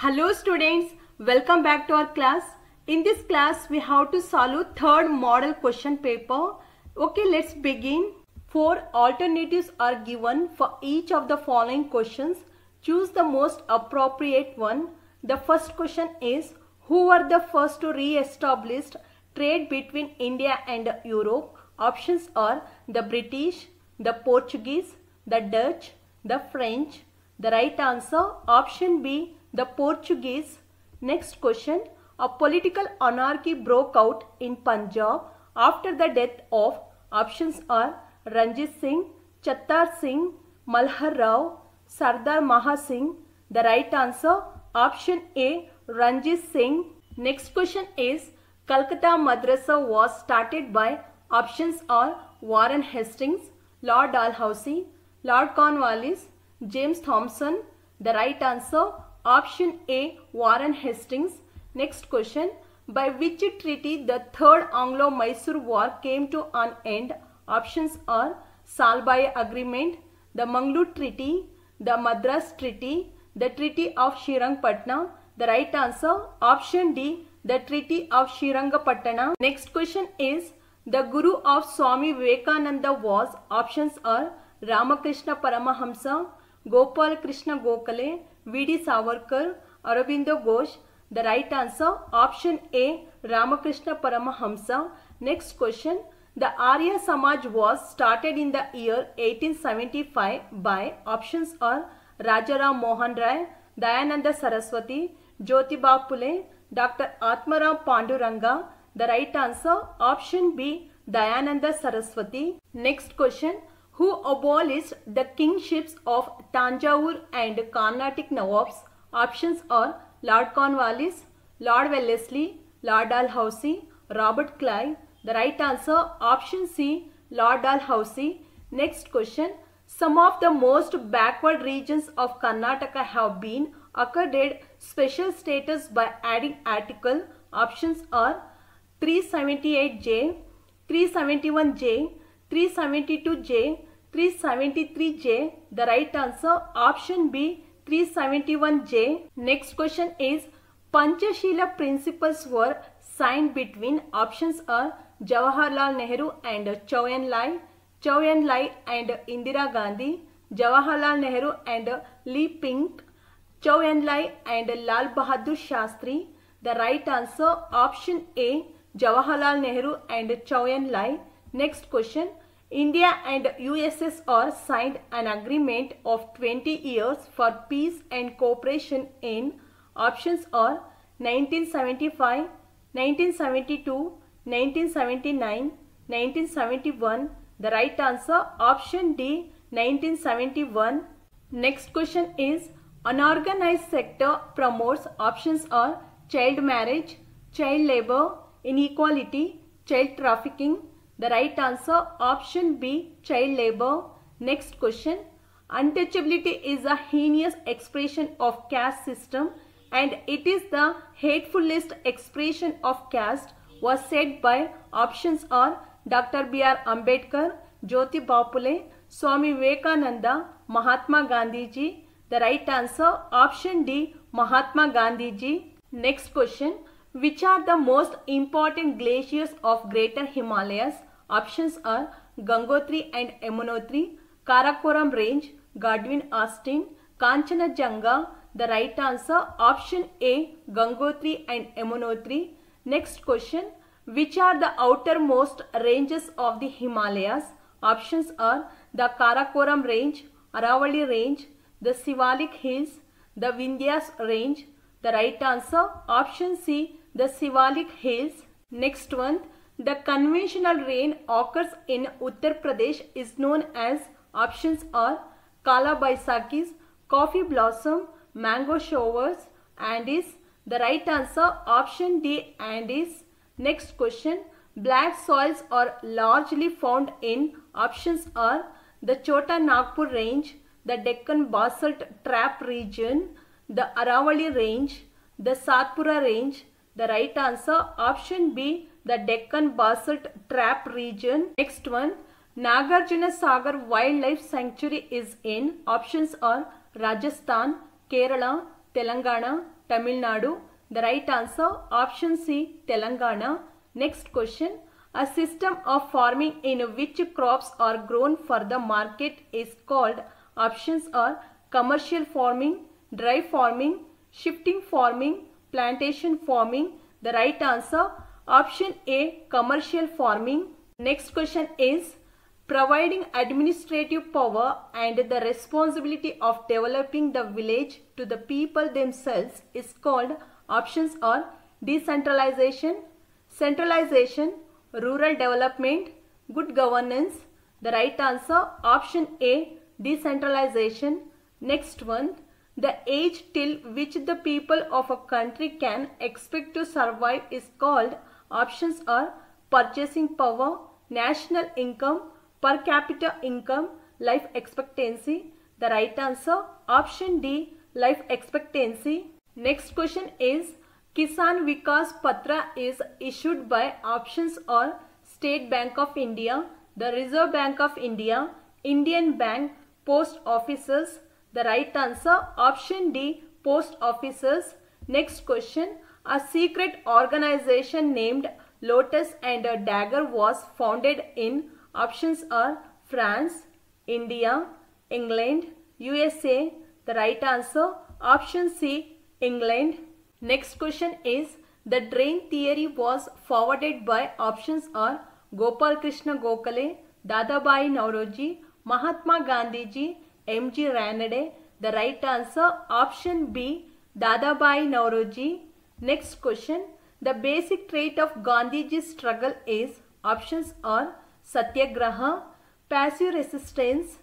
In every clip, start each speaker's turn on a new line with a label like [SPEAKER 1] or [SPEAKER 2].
[SPEAKER 1] Hello students, welcome back to our class. In this class, we have to solve third model question paper. Okay, let's begin. 4 alternatives are given for each of the following questions. Choose the most appropriate one. The first question is, who were the first to re-establish trade between India and Europe? Options are the British, the Portuguese, the Dutch, the French. The right answer, option B, the Portuguese. Next question, a political anarchy broke out in Punjab after the death of, options are Ranjit Singh, Chattar Singh, Malhar Rao, Sardar Maha Singh. The right answer, option A, Ranjit Singh. Next question is, Calcutta Madrasa was started by, options are Warren Hastings, Lord Dalhousie, Lord Cornwallis, James Thomson. The right answer, option A, Warren Hastings. Next question, by which treaty the Third Anglo-Mysore War came to an end? Options are Salbaya Agreement, the Mangalore Treaty, the Madras Treaty, the Treaty of Srirangapatna. The right answer, option D, the Treaty of Srirangapatna. Next question is, the Guru of Swami Vivekananda was, options are Ramakrishna Paramahamsa, Gopal Krishna Gokhale, V.D. Savarkar, Aurobindo Ghosh. The right answer, option A, Ramakrishna Paramahamsa. Next question, the Arya Samaj was started in the year 1875 by, options are Rajaram Mohan Rai, Dayananda Saraswati, Jyotiba Phule, Dr. Atmaram Panduranga. The right answer, option B, Dayananda Saraswati. Next question, who abolished the kingships of Tanjavur and Carnatic Nawabs? Options are Lord Cornwallis, Lord Wellesley, Lord Dalhousie, Robert Clive. The right answer, option C, Lord Dalhousie. Next question, some of the most backward regions of Karnataka have been accorded special status by adding article. Options are 378J, 371J, 372J, 373J. The right answer, option B, 371J. Next question is, Panchashila principles were signed between, options are Jawaharlal Nehru and Chow Enlai and Indira Gandhi, Jawaharlal Nehru and Li Ping, Chow Enlai and Lal Bahadur Shastri. The right answer, option A, Jawaharlal Nehru and Chow Enlai. Next question, India and USSR signed an agreement of 20 years for peace and cooperation in, options are 1975, 1972, 1979, 1971. The right answer, option D, 1971. Next question is, unorganized sector promotes, options are child marriage, child labor, inequality, child trafficking. The right answer, option B, child labor. Next question, untouchability is a heinous expression of caste system and it is the hatefulest expression of caste was said by, options are Dr. B.R. Ambedkar, Jyotiba Phule, Swami Vivekananda, Mahatma Gandhiji. The right answer, option D, Mahatma Gandhiji. Next question, which are the most important glaciers of Greater Himalayas? Options are Gangotri and Yamunotri, Karakoram Range, Godwin Austen, Kanchenjunga. The right answer, option A, Gangotri and Yamunotri. Next question, which are the outermost ranges of the Himalayas? Options are the Karakoram Range, Aravalli Range, the Sivalik Hills, the Vindhyas Range. The right answer, option C, the Sivalik Hills. Next one, the conventional rain occurs in Uttar Pradesh is known as, options are Kala Baisakis, coffee blossom, mango showers, Andes. The right answer, option D, Andes. Next question, black soils are largely found in, options are the Chota Nagpur Range, the Deccan Basalt Trap region, the Aravalli Range, the Satpura Range. The right answer, option B, the Deccan Basalt Trap region. Next one, Nagarjuna Sagar Wildlife Sanctuary is in, options are Rajasthan, Kerala, Telangana, Tamil Nadu. The right answer option C, Telangana. Next question. A system of farming in which crops are grown for the market is called, options are commercial farming, dry farming, shifting farming, plantation farming. The right answer option A, commercial farming. Next question is, providing administrative power and the responsibility of developing the village to the people themselves is called, options are decentralization, centralization, rural development, good governance. The right answer option A, decentralization. Next one, the age till which the people of a country can expect to survive is called, options are purchasing power, national income, per capita income, life expectancy. The right answer option D, life expectancy. Next question is, Kisan Vikas Patra is issued by, options are State Bank of India, the Reserve Bank of India, Indian Bank, post offices. The right answer option D, post offices. Next question, a secret organization named Lotus and a Dagger was founded in, options are France, India, England, USA. The right answer option C, England. Next question is, the drain theory was forwarded by, options are Gopal Krishna Gokhale, Dadabhai Naoroji, Mahatma Gandhiji, M.G. Ranade. The right answer option B, Dadabhai Naoroji. Next question, the basic trait of Gandhiji's struggle is, options are Satyagraha, passive resistance,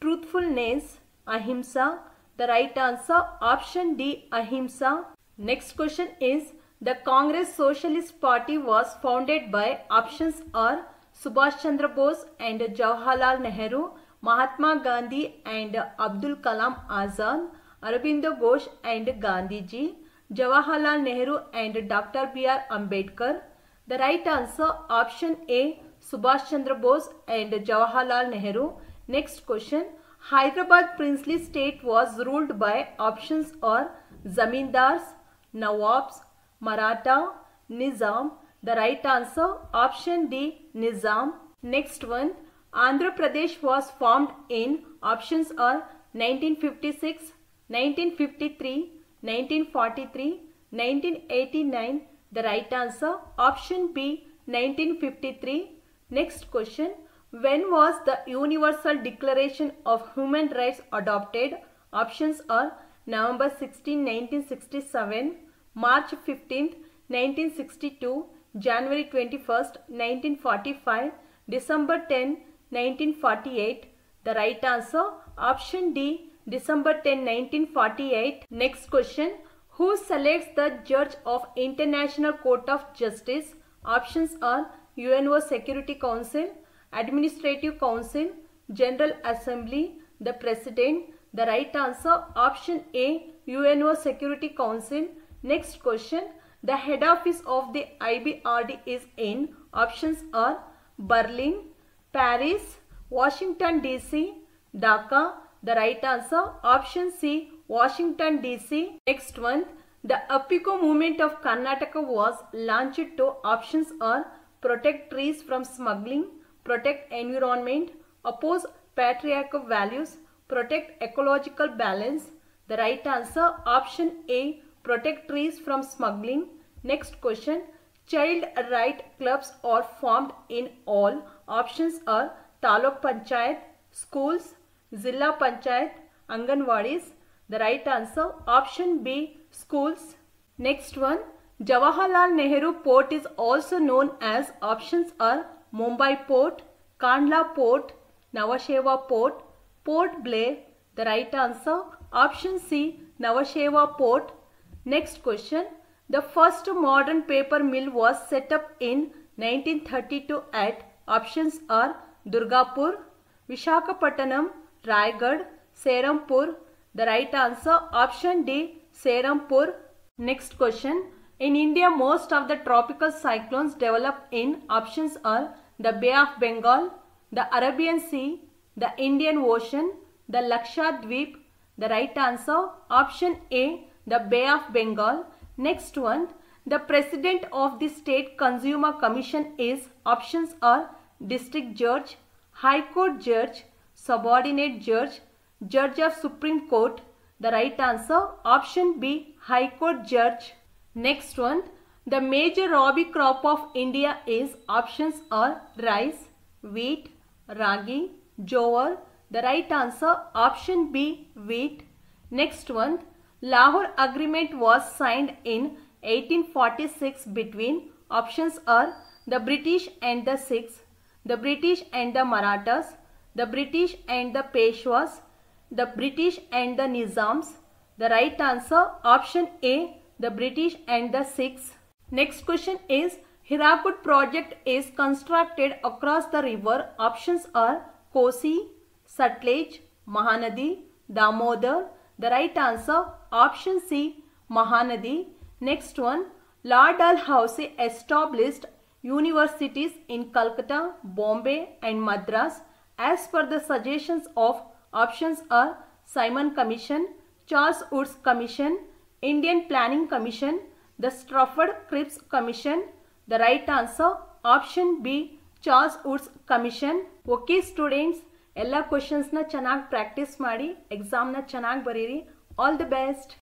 [SPEAKER 1] truthfulness, ahimsa. The right answer option D, ahimsa. Next question is, the Congress Socialist Party was founded by, options are Subhash Chandra Bose and Jawaharlal Nehru, Mahatma Gandhi and Abdul Kalam Azad, Aurobindo Ghosh and Gandhiji, Jawaharlal Nehru and Dr. B.R. Ambedkar. The right answer option A, Subhash Chandra Bose and Jawaharlal Nehru. Next question, Hyderabad princely state was ruled by, options are Zamindars, Nawabs, Maratha, Nizam. The right answer option D, Nizam. Next one, Andhra Pradesh was formed in, options are 1956, 1953, 1943, 1989. The right answer option B, 1953. Next question, when was the Universal Declaration of Human Rights adopted? Options are November 16, 1967, March 15, 1962, January 21st, 1945, December 10, 1948. The right answer option D, December 10, 1948. Next question, who selects the Judge of International Court of Justice? Options are UNO Security Council, Administrative Council, General Assembly, the President. The right answer option A, UNO Security Council. Next question, the head office of the IBRD is in, options are Berlin, Paris, Washington DC, Dhaka. The right answer option C, Washington DC. Next one, the Apiko movement of Karnataka was launched to, options are protect trees from smuggling, protect environment, oppose patriarchal values, protect ecological balance. The right answer option A, protect trees from smuggling. Next question, child right clubs are formed in all, options are Taluk Panchayat, schools, Zilla Panchayat, Anganwadis. The right answer option B, schools. Next one, Jawaharlal Nehru Port is also known as, options are Mumbai Port, Kandla Port, Nhava Port, Port Blair. The right answer option C, Nhava Port. Next question, the first modern paper mill was set up in 1932 at, options are Durgapur, Visakhapatnam, Raigad, Serampur. The right answer option D, Serampur. Next question, in India most of the tropical cyclones develop in, options are the Bay of Bengal, the Arabian Sea, the Indian Ocean, the Lakshadweep. The right answer option A, the Bay of Bengal. Next one, the President of the State Consumer Commission is, options are District Judge, High Court Judge, Subordinate Judge, Judge of Supreme Court. The right answer, option B, High Court Judge. Next one, the major rabi crop of India is, options are rice, wheat, ragi, jowar. The right answer, option B, wheat. Next one, Lahore Agreement was signed in 1846 between, options are the British and the Sikhs, the British and the Marathas, the British and the Peshwas, the British and the Nizams. The right answer, option A, the British and the Sikhs. Next question is, Hirakud project is constructed across the river. Options are Kosi, Sutlej, Mahanadi, Damodar. The right answer, option C, Mahanadi. Next one, Lord Dalhousie established universities in Calcutta, Bombay and Madras as per the suggestions of, options are Simon Commission, Charles Woods Commission, Indian Planning Commission, the Strafford Cripps Commission. The right answer, option B, Charles Woods Commission. Okay students, ಎಲ್ಲ ಕ್ವೆಶ್ಚನ್ಸ್ನ ಚೆನ್ನಾಗಿ practice ಮಾಡಿ ಎಕ್ಸಾಮ್ನ ಚೆನ್ನಾಗಿ ಬರೀರಿ. All the best.